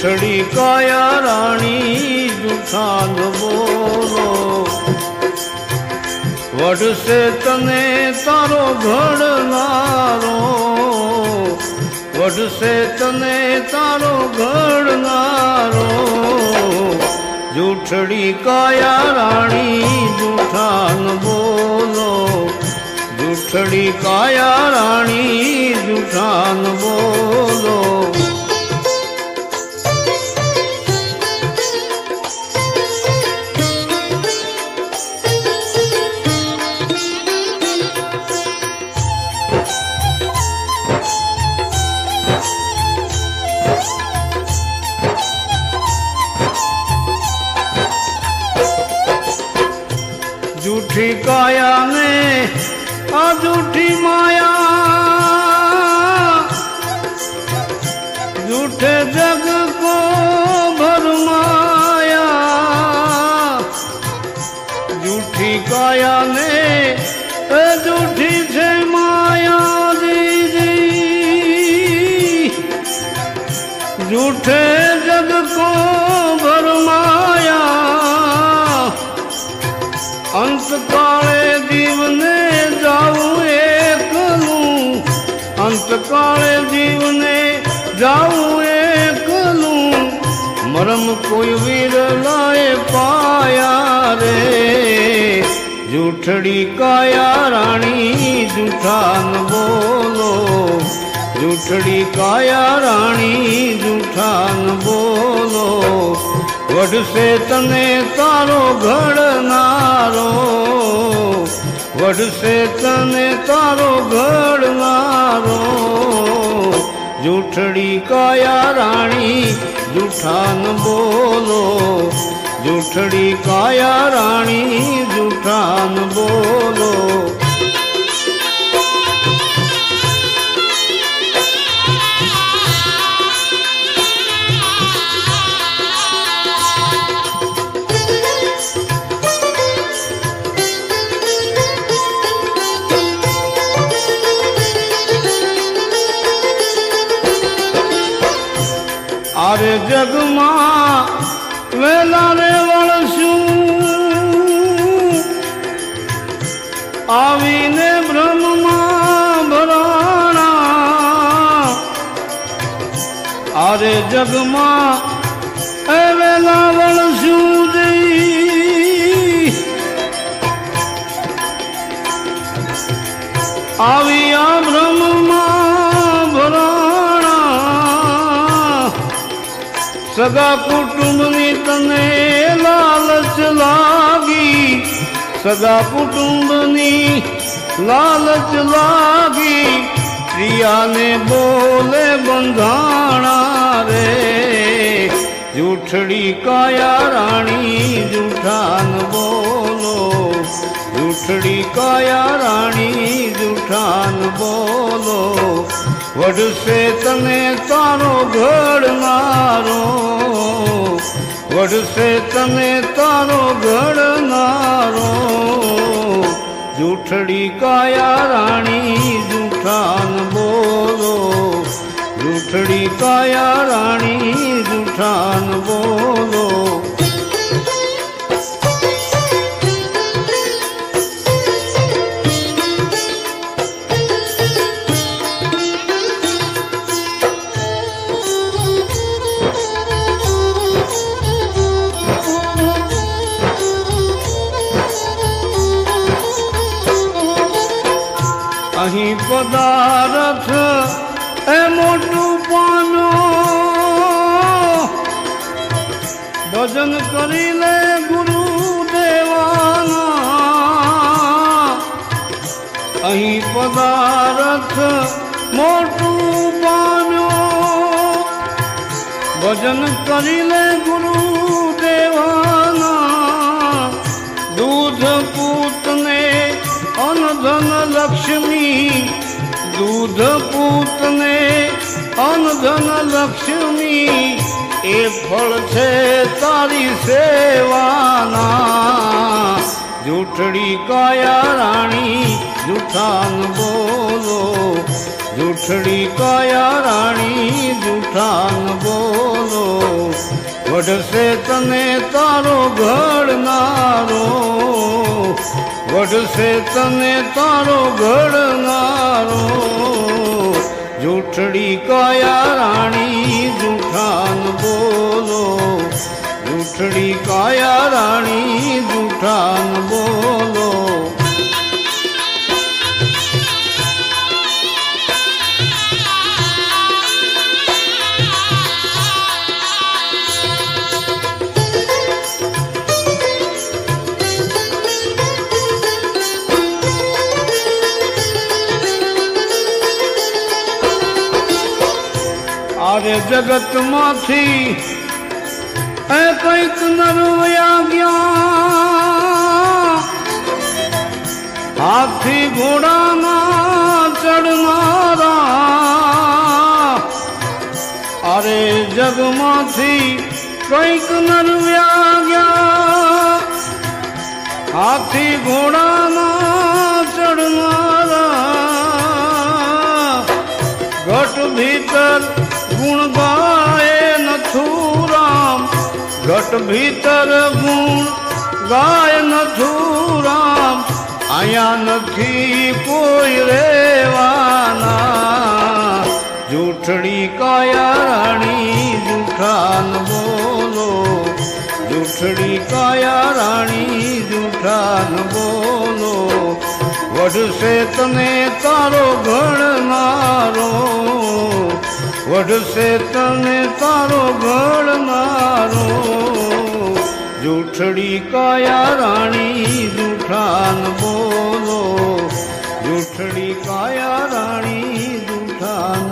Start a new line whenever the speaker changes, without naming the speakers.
જૂઠડી કાયા રાણી જૂઠા ન બોલો વઢશે તને તારો ઘડનારો વઢશે તને તારો ઘડનારો જૂઠડી કાયા રાણી જૂઠા ન બોલો જૂઠડી કાયા રાણી જૂઠા ન બોલો झूठी काया ने आ झूठी माया झूठे जग को भरमाया झूठी काया ने झूठी से माया दीदी झूठे जग को भरमाया अंतकाले जीवने जाऊं एकलूं अंतकाले जीवने जाऊं एकलूं मरम कोई वीर लाए पाया रे झूठड़ी काया रानी झूठा न बोलो झूठड़ी काया रानी झूठा न बोलो वढसे तने तारो घड़नारो वढसे तने तारो घड़नारो झूठड़ी काया रानी झूठा न बोलो झूठड़ी काया रानी झूठा न बोलो आरे जग मां वेला रे वळसूं आवीने ब्रह्म मां भराणा आरे जग मां वेला वळसूं आविया ब्रह्म मां भराणा सगा कुटुंबनी तने लालच लागी सगा कुटुंबनी लालच लागी प्रिया ने बोले बंधाणा रे झूठड़ी काया रानी झूठा न बोलो झूठड़ी काया रानी झूठा न बोलो वढसे तने तारो घड़नारो वढसे तने तारो घड़नारो झूठड़ी काया रानी झूठा न बोलो झूठड़ी काया रानी झूठा न बोलो अहीं पदार्थ ए मोटू पानो भजन करी ले गुरु देवाना अहीं पदार्थ मोटू पानो भजन करी ले गुरु देवाना दूध पूतने अन धन लक्ष्मी दूध पूतने अन धन लक्ष्मी ए फल छे तारी सेवाना झूठड़ी काया रानी झूठा न बोलो જૂઠડી કાયા રાણી જૂઠાન બોલો વઢશે તને તારો ઘડનારો વઢશે તને તારો ઘડનારો જૂઠડી કાયા રાણી જૂઠાન બોલો જૂઠડી કાયા રાણી જૂઠાન બોલો અરે જગત માંથી એ કઈક નરવયા ગયા હાથી ઘોડાના ચડનારા અરે જગમાંથી કઈક નરવયા ગયા હાથી ઘોડાના ચડનારા ઘટ ભીતર ગુણ ગાય નથુરામ ઘટ ભીતર ગુણ ગાય નથુરામ અહીંયા નથી કોઈ રેવાના જૂઠડી કાયા રાણી જૂઠાન બોલો જૂઠડી કાયા રાણી જૂઠાન બોલો વઢશે તને તારો ઘડનારો વઢશે તને તારો ઘડનારો જૂઠડી કાયા રાણી જૂઠાન બોલો જૂઠડી કાયા રાણી જૂઠાન